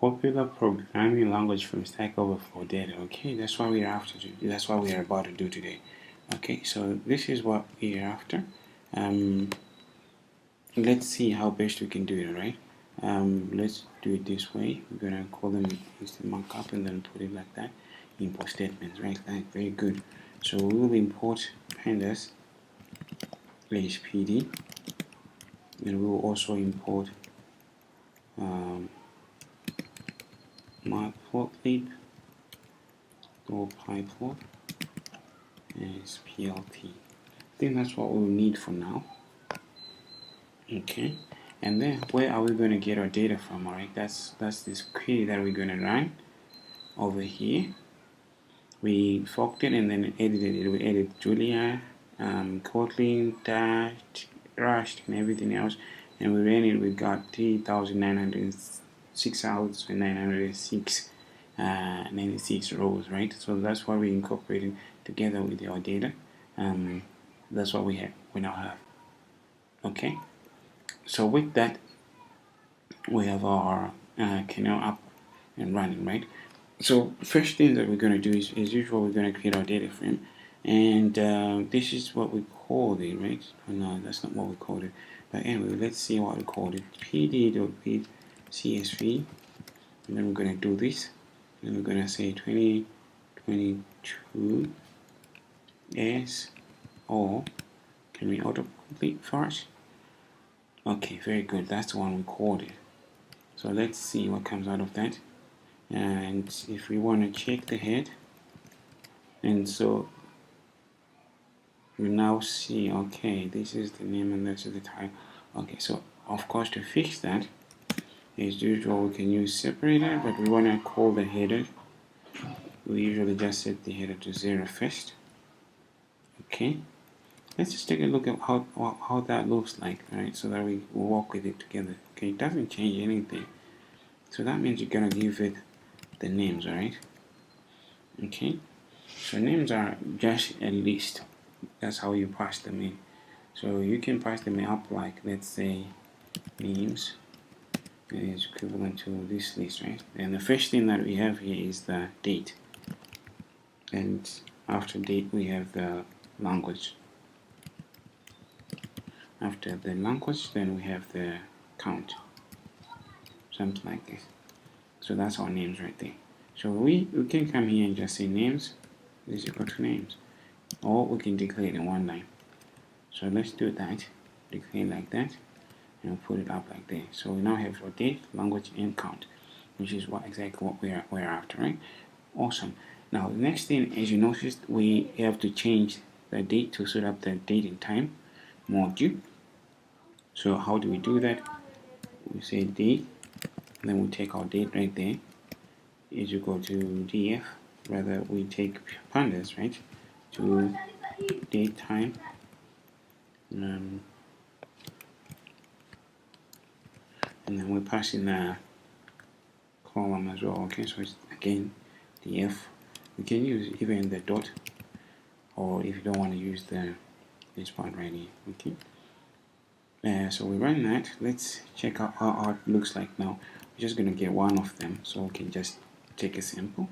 popular programming language from Stack Overflow data. Okay, that's what we are after. That's what we are about to do today. Okay, so this is what we are after. Let's see how best we can do it. Right. Let's do it this way. We're gonna call them instant markup and then put it like that. Import statements. Right. Very good. So we will import pandas hpd, and we will also import matplotlib or pyplot as plt. I think that's what we'll need for now. Okay, and then where are we going to get our data from? Alright, that's this query that we're going to run over here. We forked it and then edited it. We edited Julia, Kotlin, Dash, Rust, and everything else, and we ran it. We got 3,906 96 rows, right? So that's what we incorporated together with our data. That's what we now have. Okay, so with that, we have our kernel up and running, right? So first thing that we're going to do is, as usual, we're going to create our data frame, and this is what we called it, right? Oh, no, that's not what we called it. But anyway, let's see what we called it. pd.read csv, and then we're going to do this, and we're going to say 2022 s, or can we autocomplete first? Okay, very good. That's the one we called it. So let's see what comes out of that. And if we want to check the head, and so we now see, okay, this is the name and this is the title. Okay, so of course to fix that, as usual, we can use separator, but we want to call the header. We usually just set the header to 0 first. Okay, let's just take a look at how that looks like, right? So that we will work with it together. Okay, it doesn't change anything. So that means you're gonna give it the names, alright? Okay, so names are just a list. That's how you pass them in. So you can pass them up like, let's say, names is equivalent to this list, right? And the first thing that we have here is the date, and after date we have the language. After the language, then we have the count, something like this. So that's our names right there. So we can come here and just say names is equal to names, or we can declare it in one line. So let's do that. Declare like that, and put it up like there. So we now have our date, language, and count, which is exactly what we're after, right? Awesome. Now the next thing, as you noticed, we have to change the date to set up the date and time module. So how do we do that? We say date, and then we take our date right there is equal to df. Rather, we take pandas, right, to date time. And then we pass in a column as well. Okay, so it's again df. We can use even the dot, or if you don't want to use this part right here. Okay. So we run that. Let's check out how it looks like now. We're just going to get one of them, so we can just take a sample.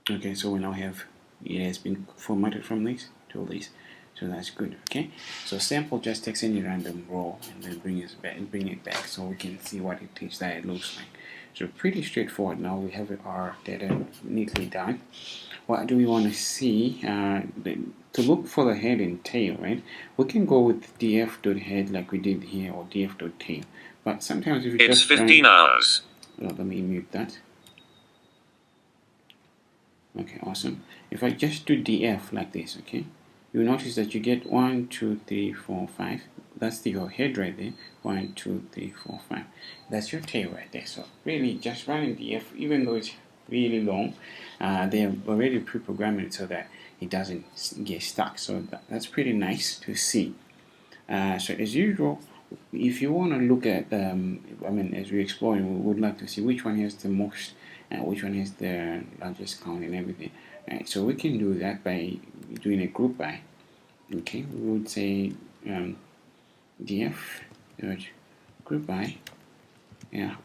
Okay, so we now have it has been formatted from this to this, so that's good. Okay, so sample just takes any random row and then bring it back, so we can see what it is that it looks like. So pretty straightforward. Now we have our data neatly done. What do we want to see? To look for the head and tail, right? We can go with df.head like we did here, or df.tail. But sometimes if you it's 15 hours. Let me mute that. Okay, awesome. If I just do df like this, okay, you'll notice that you get 1, 2, 3, 4, 5. That's your head right there. 1, 2, 3, 4, 5. That's your tail right there. So really, just running df, even though it's really long, they have already pre-programmed it so that it doesn't get stuck. So that's pretty nice to see. So as usual, if you want to look at, as we explore, we would like to see which one has the most, which one has the largest count and everything. Right, so we can do that by doing a group by. Okay, we would say df group by, yeah,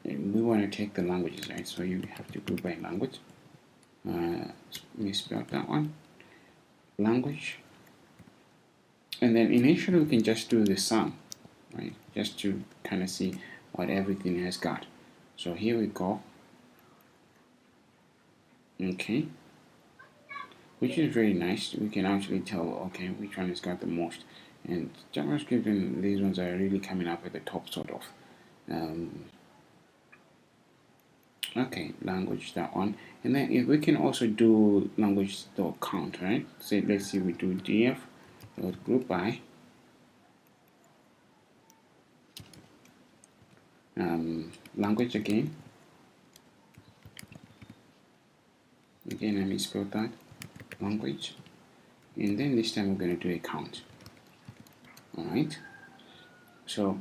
we want to take the languages, right? So you have to group by language. Misspelled that one. Language. And then initially we can just do the sum, right? Just to kind of see what everything has got. So here we go. Okay. Which is very nice. We can actually tell, okay, which one has got the most. And JavaScript and these ones are really coming up at the top, sort of. Okay, language, that one. And then if we can also do language dot count, right? So let's see, we do df dot group by language again. Again, I misspelled that. Language. And then this time we're going to do a count. Alright. So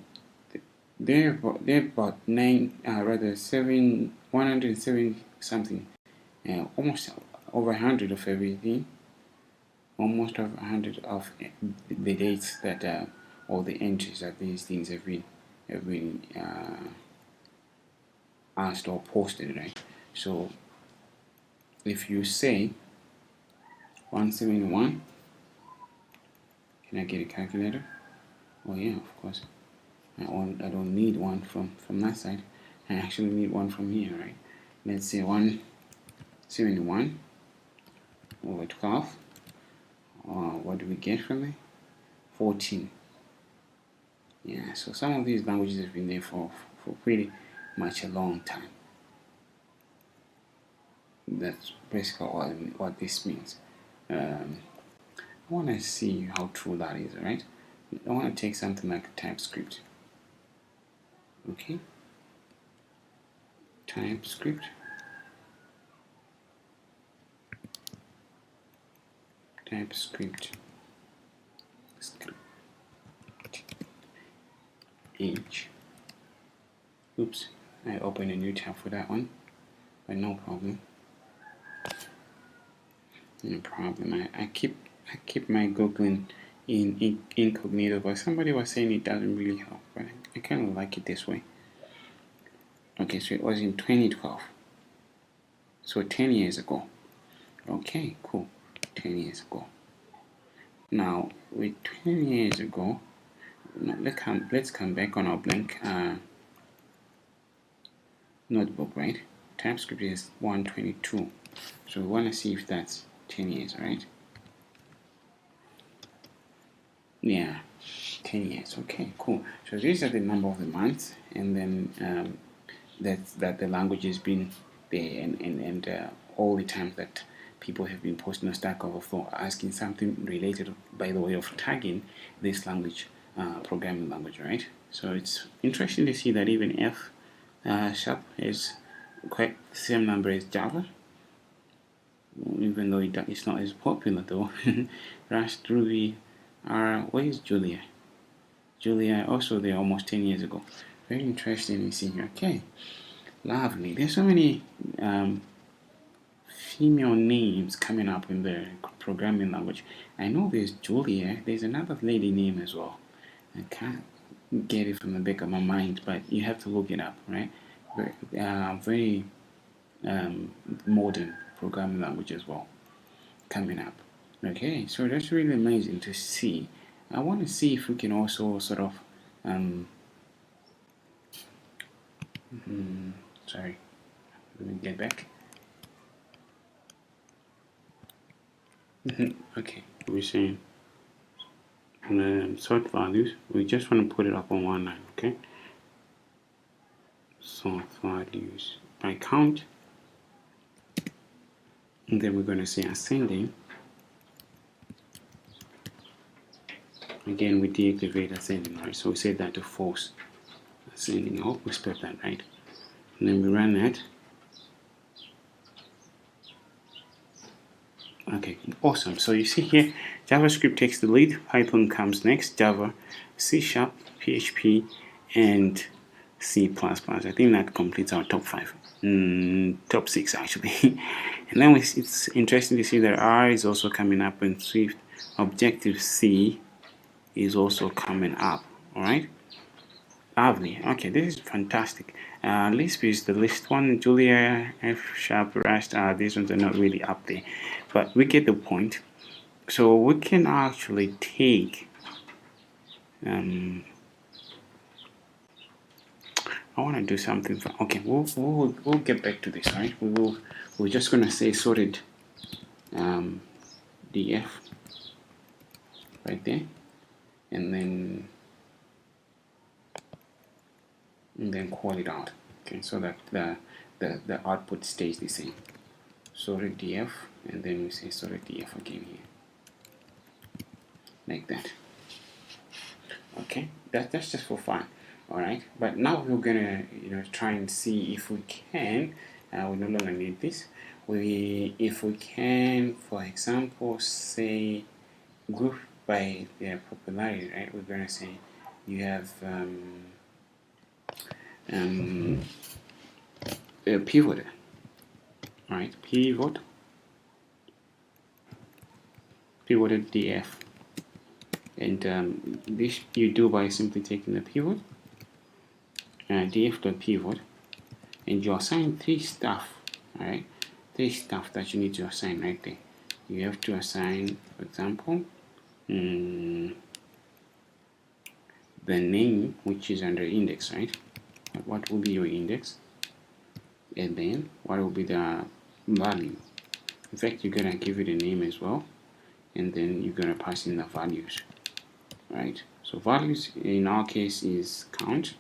they're about 107 something, almost over 100 of everything, almost over 100 of the dates that all the entries that these things have been asked or posted, right? So if you say 171, can I get a calculator? Oh yeah, of course. I don't need one from that side. I actually need one from here, right? Let's say 171 over 12. What do we get from there? 14. Yeah, so some of these languages have been there for pretty much a long time. That's basically what this means. I want to see how true that is, right? I want to take something like TypeScript. Okay, TypeScript. Script H. Oops, I opened a new tab for that one, but no problem. No problem. I keep my Googling in incognito, but somebody was saying it doesn't really help, but I kind of like it this way. Okay, so it was in 2012, so 10 years ago. Okay, cool. 10 years ago. Now with 10 years ago, let's come back on our blank notebook, right? TypeScript is 122, so we want to see if that's 10 years, right? Yeah, 10 years. Okay, cool. So these are the number of the months, and then that the language has been there, and all the times that people have been posting on Stack Overflow asking something related by the way of tagging this language, programming language, right? So it's interesting to see that even F sharp is quite the same number as Java, even though it's not as popular though. Rust, Ruby are, where is Julia? Julia also there almost 10 years ago. Very interesting to see here. Okay, lovely. There's so many female names coming up in the programming language. I know there's Julia. There's another lady name as well. I can't get it from the back of my mind, but you have to look it up, right? Very modern programming language as well coming up. Okay, so that's really amazing to see. I want to see if we can also sort of sorry, let me get back. Okay, we're saying sort values, we just want to put it up on one line. Okay, sort values by count, and then we're going to say ascending. Again, we deactivate ascending, right? So we set that to false. Ascending. I hope we spelled that right. And then we run that. Okay, awesome. So you see here, JavaScript takes the lead, Python comes next, Java, C#, PHP, and C++. I think that completes our top 5. Top 6 actually. And then it's interesting to see that R is also coming up, and Swift, Objective-C is also coming up. Alright? Lovely. Okay, this is fantastic. Lisp is the least one. Julia, F sharp, Rust. These ones are not really up there, but we get the point. So we can actually take. I want to do something. Okay, we'll get back to this. Right? We're just gonna say sorted df right there, and then call it out. Okay, so that the output stays the same. Sorted df, and then we say sorted df again here, like that. Okay, that's just for fun. All right, but now we're gonna try and see if we can. We no longer need this. If we can, for example, say group by their popularity, right? We're gonna say you have a pivot, right? Pivoted df, and this you do by simply taking the pivot, df.pivot, and you assign three stuff, right? Three stuff that you need to assign right there. You have to assign, for example, the name, which is under index, right? What will be your index? And then what will be the value? In fact, you're gonna give it a name as well, and then you're gonna pass in the values, right? So values in our case is count.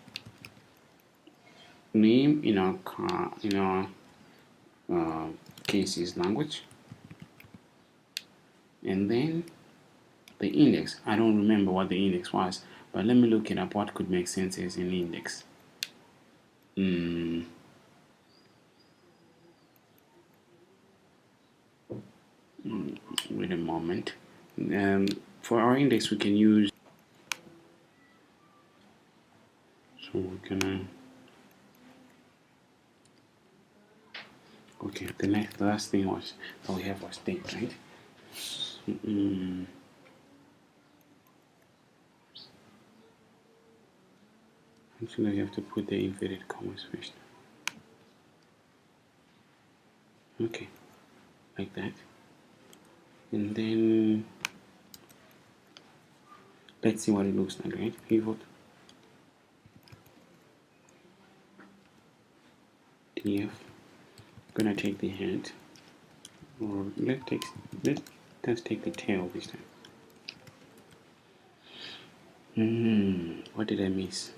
Name in our case is language, and then the index. I don't remember what the index was, but let me look it up. What could make sense as an index? Wait a moment. For our index, we can use. So we're gonna. Okay, the last thing was that we have was date, right? Actually, I have to put the inverted commas first. Okay, like that. And then let's see what it looks like, right? Pivot df. Gonna take the head, or let's take the tail this time. What did I miss?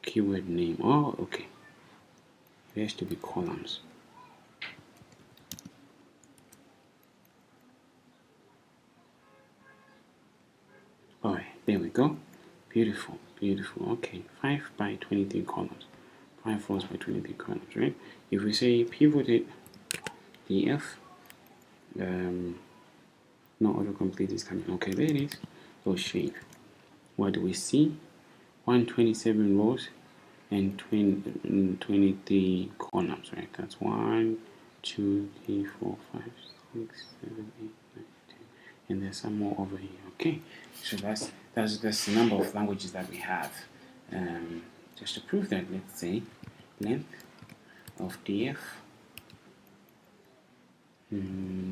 Keyword name. Oh, okay. It has to be columns. Alright, there we go. Beautiful, beautiful. Okay, 5 by 23 columns. 5 rows by 23 columns, right? If we say pivoted df, no autocomplete is coming. Okay, there it is. So shape. What do we see? 127 rows and 23 columns, right? That's 1, 2, 3, 4, 5, 6, 7, 8, 9, 10. And there's some more over here. Okay, so that's the number of languages that we have. Just to prove that, let's say length of df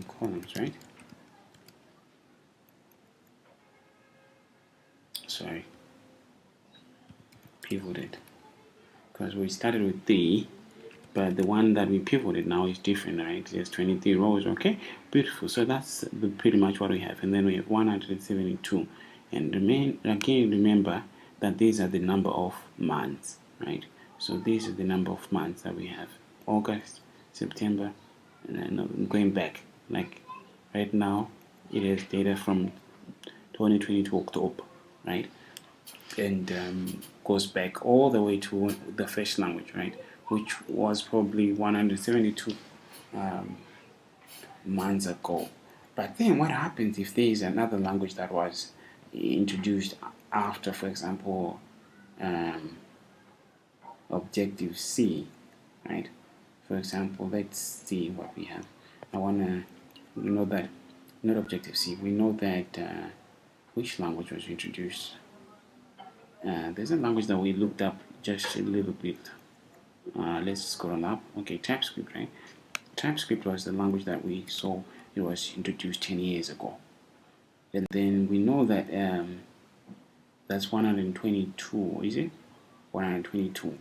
columns, right? Sorry, pivoted, because we started with 3, but the one that we pivoted now is different, right? There's 23 rows. Okay, beautiful. So that's pretty much what we have, and then we have 172. And again, remember that these are the number of months, right? So these are the number of months that we have: August, September, and then going back. Like right now, it is data from 2020 to October, right? And goes back all the way to the first language, right, which was probably 172 months ago. But then what happens if there is another language that was introduced after, for example, Objective C, right? For example, let's see what we have. I want to know that, not Objective C, we know that which language was introduced? There's a language that we looked up just a little bit. Let's scroll up. Okay, TypeScript, right? TypeScript was the language that we saw. It was introduced 10 years ago. And then we know that that's 122, is it? 122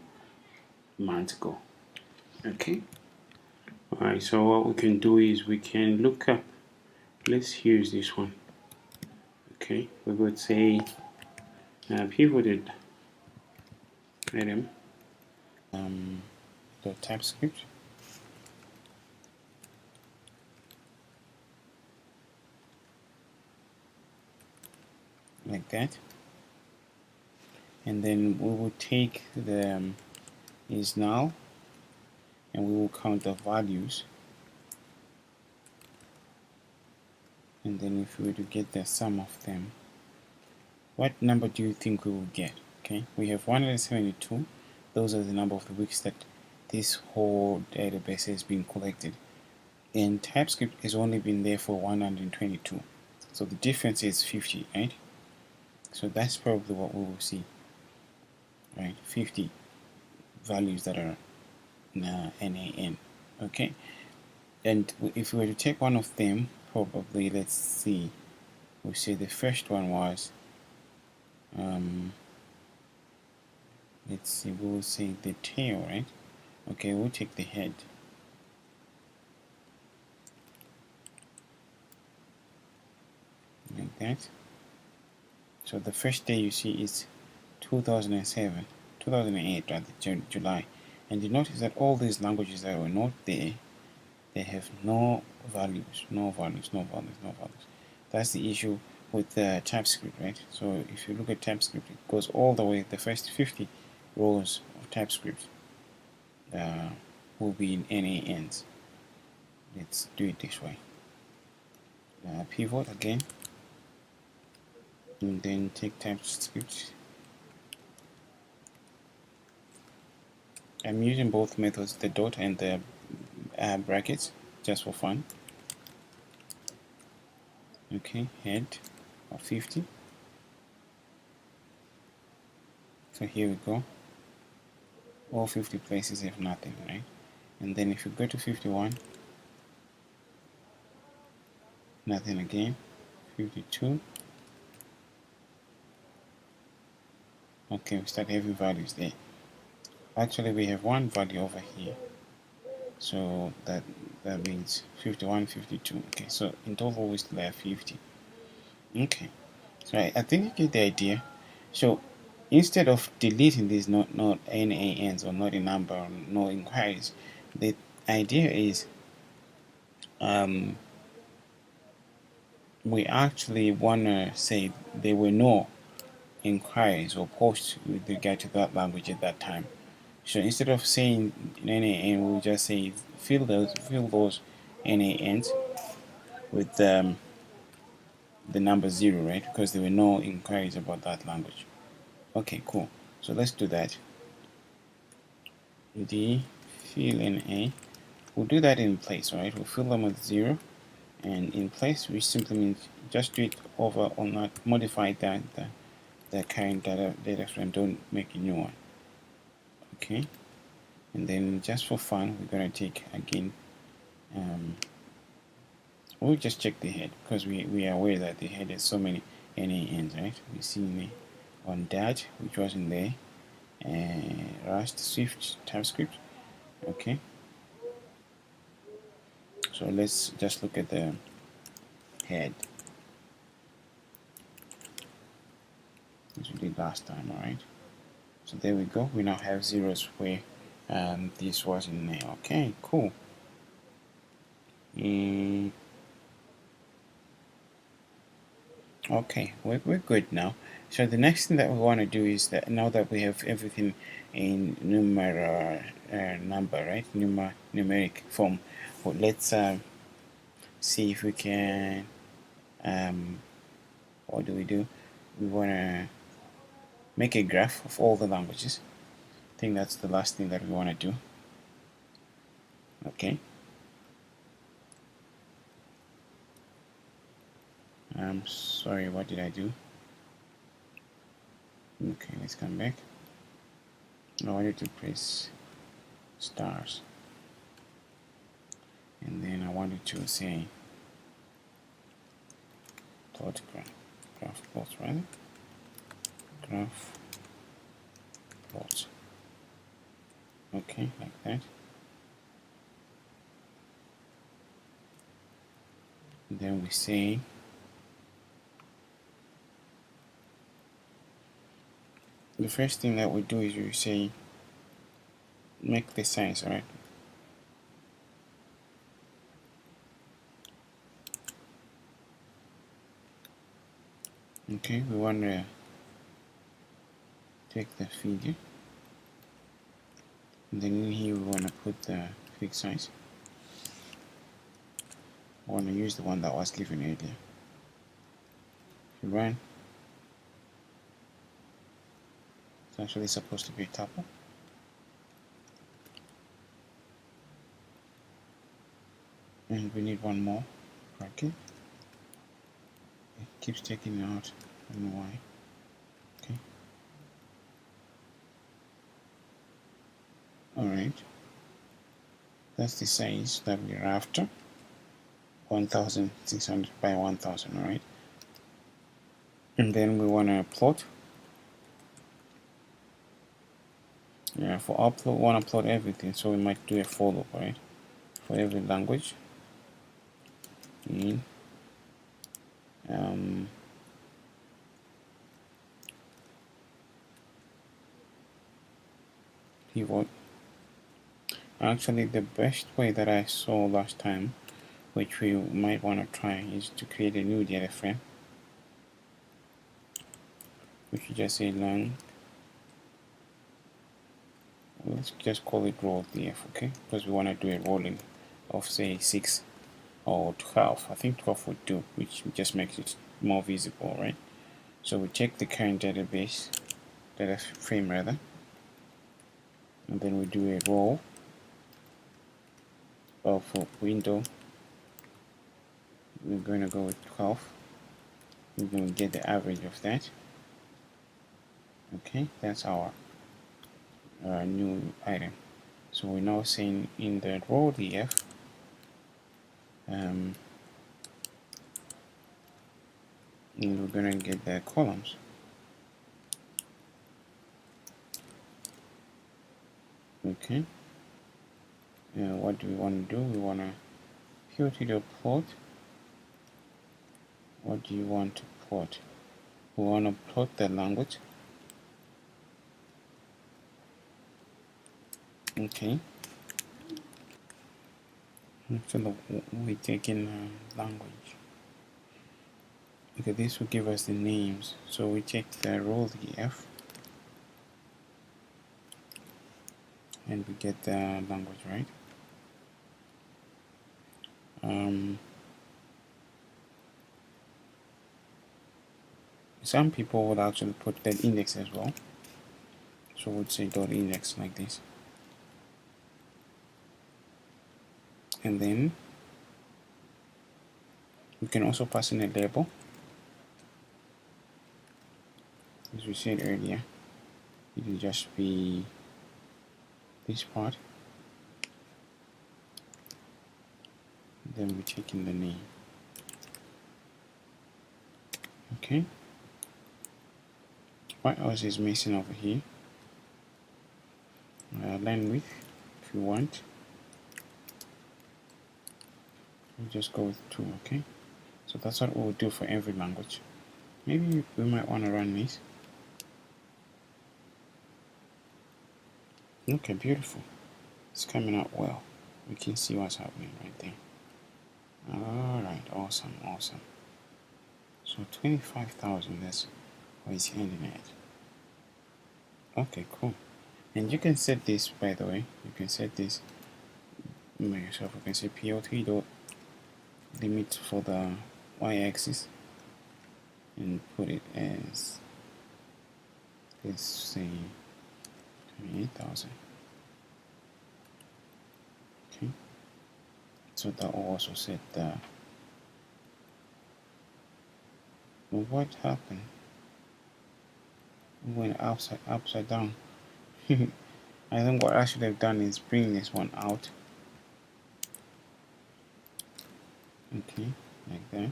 months ago. Okay. Alright, so what we can do is we can look up, let's use this one. Okay, we would say pivoted item the TypeScript. Like that. And then we will take the is null and we will count the values. And then if we were to get the sum of them, what number do you think we will get? Okay, we have 172. Those are the number of the weeks that this whole database has been collected. And TypeScript has only been there for 122. So the difference is 50, right? So that's probably what we will see, right? 50 values that are NaN, okay? And if we were to take one of them, probably, let's see, we'll say the first one was, let's see, we will say the tail, right? Okay, we'll take the head. Like that. So the first day you see is 2008, rather, July. And you notice that all these languages that were not there, they have no values, no values, no values, no values. That's the issue with TypeScript, right? So if you look at TypeScript, it goes all the way, the first 50 rows of TypeScript will be in NaNs. Let's do it this way. Pivot again, and then take TypeScript. I'm using both methods, the dot and the brackets, just for fun. Okay, head of 50. So here we go. All 50 places have nothing, right? And then if you go to 51, nothing again. 52. Okay, we start having values there. Actually, we have one value over here. So that means 51, 52. Okay, so in total we still have 50. Okay, so I think you get the idea. So instead of deleting these not NaNs or not a number or no inquiries, the idea is we actually want to say there were no inquiries or posts with regard to that language at that time. So instead of saying NaN, we'll just say fill those NaNs with the number 0, right? Because there were no inquiries about that language. Okay, cool. So let's do that. D fill NA. We'll do that in place, right? We'll fill them with 0, and in place we simply means just do it over or not modify the current data frame. Don't make a new one. Okay, and then just for fun, we're gonna take again. We'll just check the head because we are aware that the head has so many NaNs, right? We see on Dart, which wasn't there, Rust, Swift, TypeScript. Okay, so let's just look at the head as we did last time. All right, so there we go. We now have zeros where this was in there. Okay, cool. Okay, we're good now. So the next thing that we want to do is that now that we have everything in numeric, right? Numeric form. Well, let's see if we can. What do? We want to make a graph of all the languages. I think that's the last thing that we want to do. Okay. I'm sorry, what did I do? Okay, let's come back. I wanted to press stars, and then I wanted to say plot graph plots, right? Graph plots. Okay, like that. And then we say the first thing that we do is we say make the size, right? Okay, we want to take the figure, and then in here we want to put the fixed size. I want to use the one that was given earlier. If you run, it's actually supposed to be a tuple. And we need one more bracket. It keeps taking it out. I don't know why. Okay. Alright. That's the size that we're after. 1600 by 1000, alright. And then we want to plot. Yeah, for upload, we want to plot everything, so we might do a for loop, right? For every language. In pivot. Actually, the best way that I saw last time, which we might want to try, is to create a new data frame. We should just say long. Let's just call it roll df, okay? Because we want to do a rolling of say 6 or 12. I think 12 would do, which just makes it more visible, right? So we check the current database, data frame rather, and then we do a roll of window. We're going to go with 12. We're going to get the average of that. Okay, that's our new item. So we're now saying in the row df, and we're going to get the columns. Okay, what do we want to do? We want to go to the plot. What do you want to plot? We want to plot the language. Okay. So we take in language. Okay, this will give us the names. So we check the roll df, and we get the language, right? Some people would actually put that index as well. So we'd say dot index like this. And then we can also pass in a label. As we said earlier, it will just be this part. Then we check in the name. Okay. What else is missing over here? Line width, if you want. We'll just go with 2, okay? So that's what we'll do for every language. Maybe we might want to run this. Okay, beautiful. It's coming out well. We can see what's happening right there. Alright, awesome, awesome. So 25,000, that's what it's ending at. Okay, cool. And you can set this, by the way. You can set this by yourself. You can say POT dot limit for the y-axis and put it as, let's say, 28,000. Okay. So that will also set the. What happened? went upside down. I think what I should have done is bring this one out. Okay, like that.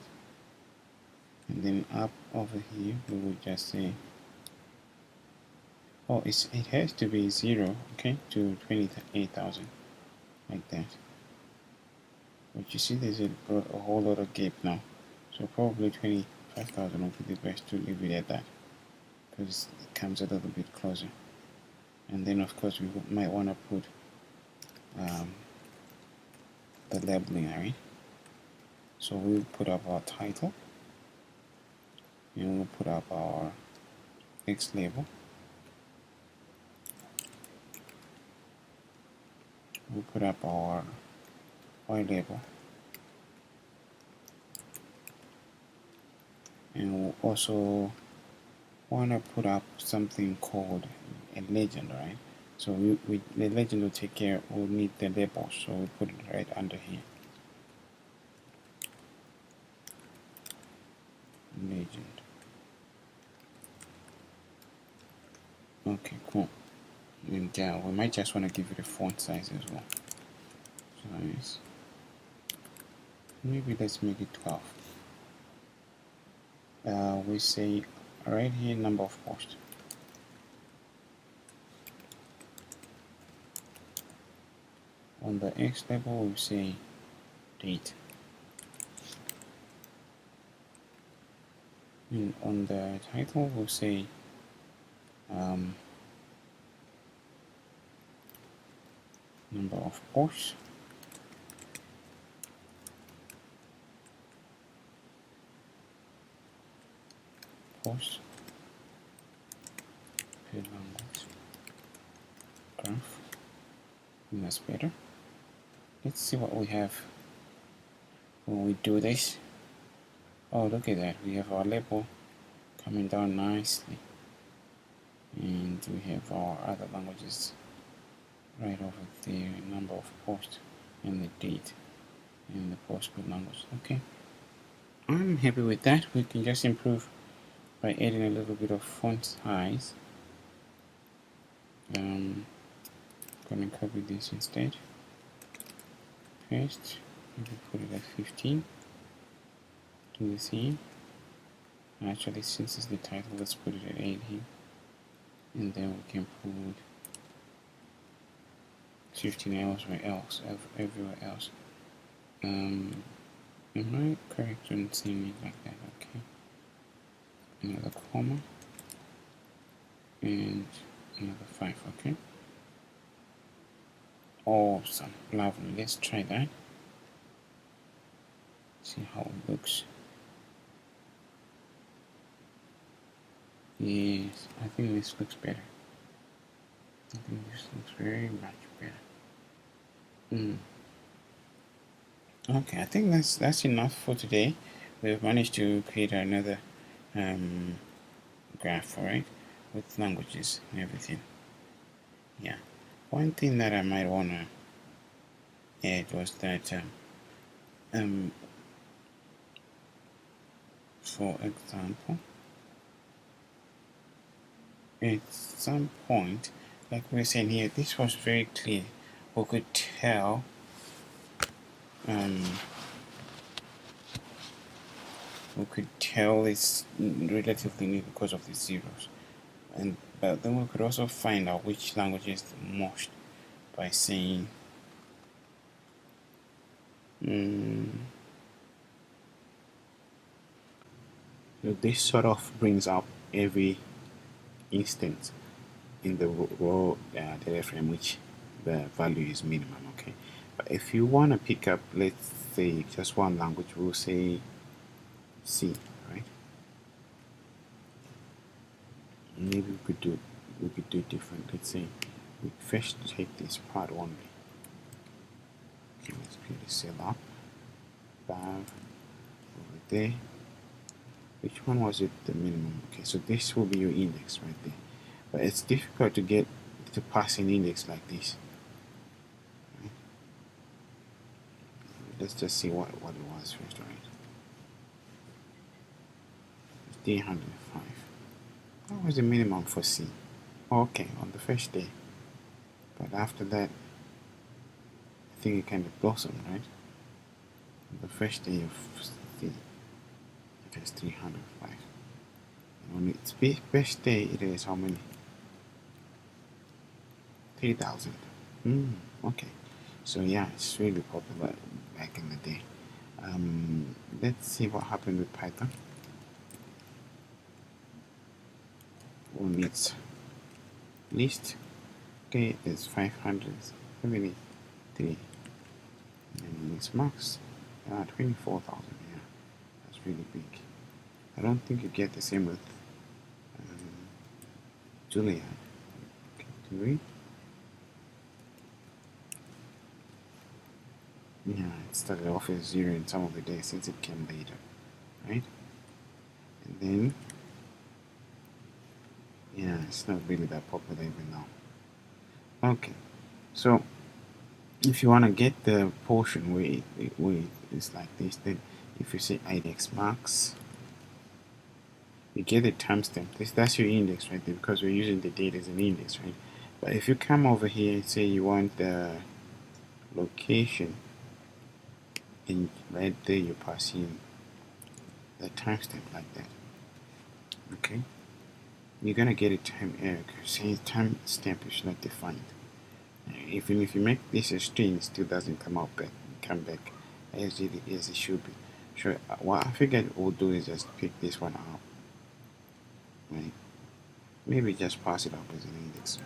And then up over here we will just say, oh, it has to be 0, okay, to 28,000, like that. But you see there's a whole lot of gap now, so probably 25,000 will be the best to leave it at that, because it comes a little bit closer. And then of course we might want to put the labeling, right? So we'll put up our title, and we'll put up our X label. We'll put up our Y label, and we'll also want to put up something called a legend, right? So the legend will take care, we'll need the label, so we'll put it right under here. Legend. Okay, cool. And we might just want to give it a font size as well. Size. Maybe let's make it 12. We say right here number of posts. On the X label we say date. And on the title we'll say number of posts. Posts per language. Graph. And that's better. Let's see what we have when we do this. Oh, look at that, we have our label coming down nicely, and we have our other languages right over there, number of posts and the date and the post per language. Okay, I'm happy with that. We can just improve by adding a little bit of font size. I'm gonna copy this instead, paste, maybe put it at 15. Do the same. Actually, since it's the title, let's put it at 8 here, and then we can put 15 elsewhere else, everywhere else. Am I correct in saying it like that? Okay. Another comma and another 5. Okay. Awesome, lovely. Let's try that. See how it looks. Yes, I think this looks better. I think this looks very much better. Okay, I think that's enough for today. We've managed to create another graph, alright, with languages and everything. Yeah. One thing that I might wanna add was that for example, at some point, like we're saying here, this was very clear. We could tell it's relatively new because of the zeros, but then we could also find out which language is the most by saying so this sort of brings up every instance in the row data frame which the value is minimum. Okay, but if you want to pick up, let's say, just one language, we'll say C, right? Maybe we could do different. Let's say we first take this part only. Okay, let's create a cell up above over there. Which one was it, the minimum? Okay, so this will be your index right there, but it's difficult to get to pass an index like this. Right? Let's just see what it was first, right? 305. what was the minimum for C? Okay, on the first day. But after that, I think it kind of blossomed, right? On the first day of C, it is 305. And on its best day, it is how many? 3,000. Okay. So yeah, it's really popular back in the day. Let's see what happened with Python. On its list, okay, it's 573. And its max, 24,000. Yeah, that's really big. I don't think you get the same with Julia. Okay, do we? Yeah, it started off as 0 in some of the days since it came later, right? And then, yeah, it's not really that popular even now. Okay, so if you want to get the portion where it's like this, then if you say index max, you get the timestamp. That's your index right there, because we're using the data as an index, right? But if you come over here and say you want the location, and right there you pass in the timestamp like that. Okay, you're gonna get a time error saying timestamp is not defined. Even if you make this a string, it still doesn't come back as it should be. Sure, what I figured we'll do is just pick this one out, right? Maybe just pass it up as an index.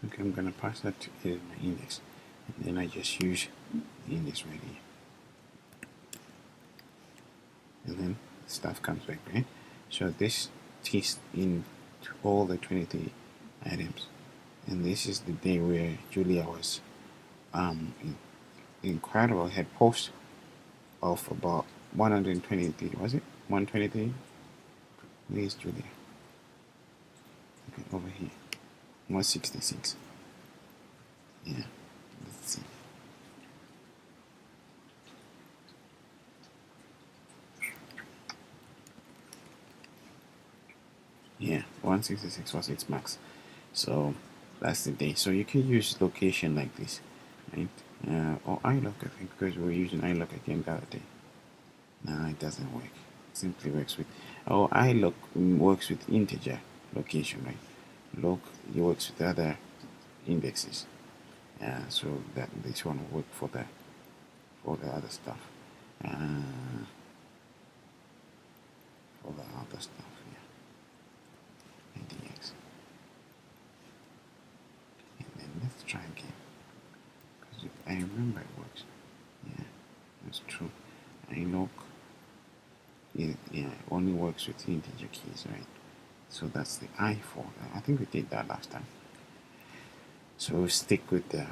Okay, I'm gonna pass that to my index, and then I just use the index right here, and then stuff comes back, right? So this is in all the 23 items, and this is the day where Julia was incredible. Had post of about 123. Was it 123? Where's Julia? Okay, over here. 166. Yeah, let's see. Yeah, 166 was its max. So that's the day. So you can use location like this, right? Or iLook, I think, because we were using iLook again the other day. No, it doesn't work. It simply works with, oh, iLook works with integer location, right? Look, it works with other indexes. So that this one will work for the other stuff. For the other stuff, yeah. ADX. And then let's try again. Because I remember it works. Yeah, that's true. iLook, yeah, it only works with integer keys, right? So that's the I for that. I think we did that last time. So we'll stick with the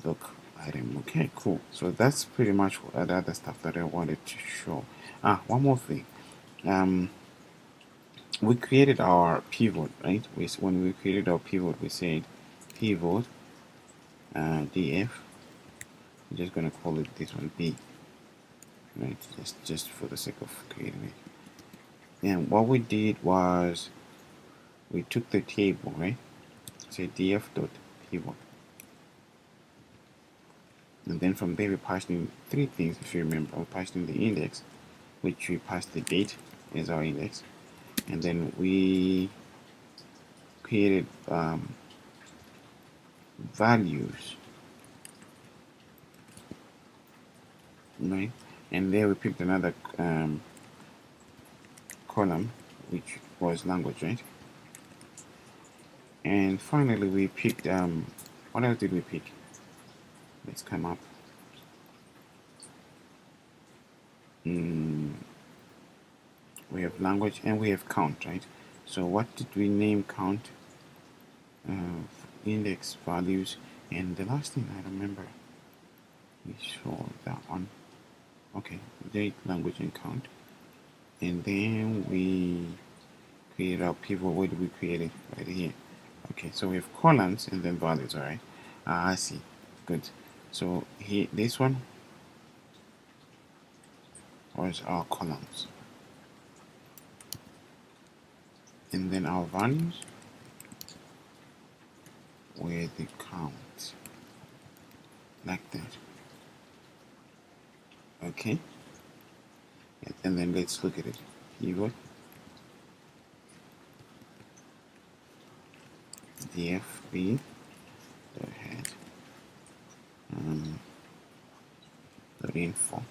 look item. Okay, cool. So that's pretty much the other stuff that I wanted to show. One more thing. We created our pivot, right? When we created our pivot, we said pivot df. I'm just gonna call it this one b, right? Just for the sake of creating it. And what we did was we took the table, right? Say df dot pivot, and then from there we passed in three things. If you remember, we passed in the index, which we passed the date as our index, and then we created values, right? And there we picked another column, which was language, right? And finally we picked what else did we pick? Let's come up. We have language and we have count, right? So what did we name count? Index, values, and the last thing I remember, we saw that one. Okay, date, language, and count. And then we create our pivot. Where do we create it? Right here. Okay, so we have columns and then values. All right. I see. Good. So here, this one Where's our columns? And then our values where they count, like that. Okay, and then let's look at it. Pivot dfb dot head dot info.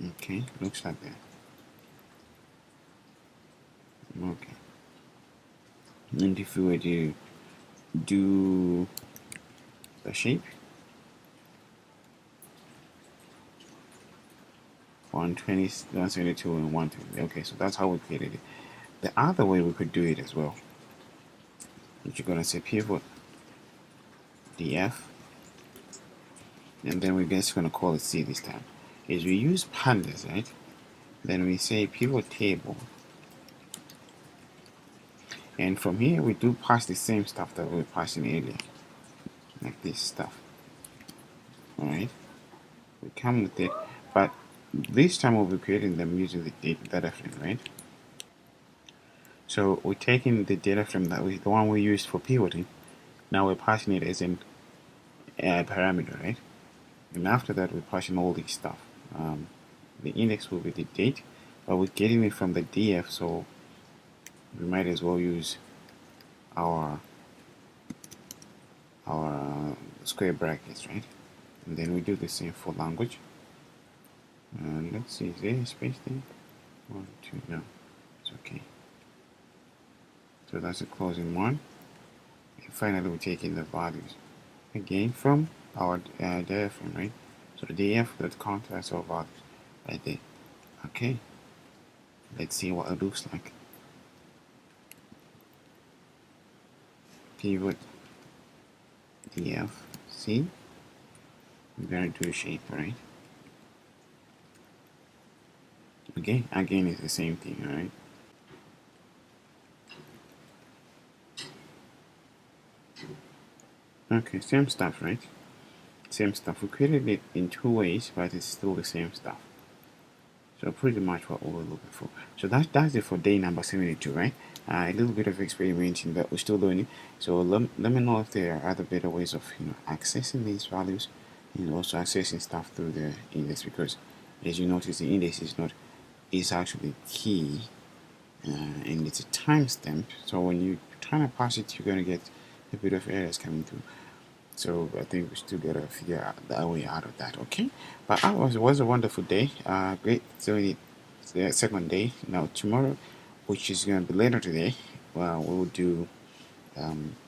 Okay, looks like that. Okay, and if we were to do the shape, 120, 172, and 120. Okay, so that's how we created it. The other way we could do it as well, which you're gonna say pivot df, and then we're just gonna call it C this time, is we use pandas, right? Then we say pivot table, and from here we do pass the same stuff that we were passing earlier, like this stuff. All right, we come with it, but this time we'll be creating them using the data frame, right? So we're taking the data frame the one we used for pivoting. Now we're passing it as an parameter, right? And after that, we're passing all this stuff. The index will be the date, but we're getting it from the df, so we might as well use our square brackets, right? And then we do the same for language. Let's see, is there a space there? 1, 2, no, it's okay. So that's a closing one. And finally, we take in the values again from our data frame, right? So the df that contains our values right there. Okay, let's see what it looks like. Pivot df, see, we're gonna do a shape, right? Okay, again it's the same thing, alright? Okay, same stuff, right? Same stuff. We created it in 2 ways, but it's still the same stuff. So pretty much what we were looking for. So that's it for day number 72, right? A little bit of experimenting, but we're still doing it. So let me know if there are other better ways of accessing these values and also accessing stuff through the index, because as you notice, the index is actually key, and it's a timestamp. So when you try to pass it, you're gonna get a bit of errors coming through. So I think we still gotta figure out the way out of that. Okay, but it was a wonderful day. Great. So it's the second day. Now tomorrow, which is gonna be later today, well, we'll do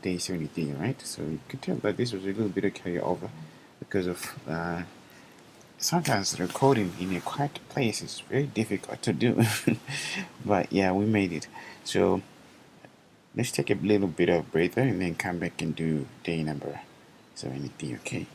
day 73, right? So you could tell that this was a little bit of carryover because of sometimes recording in a quiet place is very difficult to do. But yeah, we made it. So let's take a little bit of breather and then come back and do day number 73. Okay.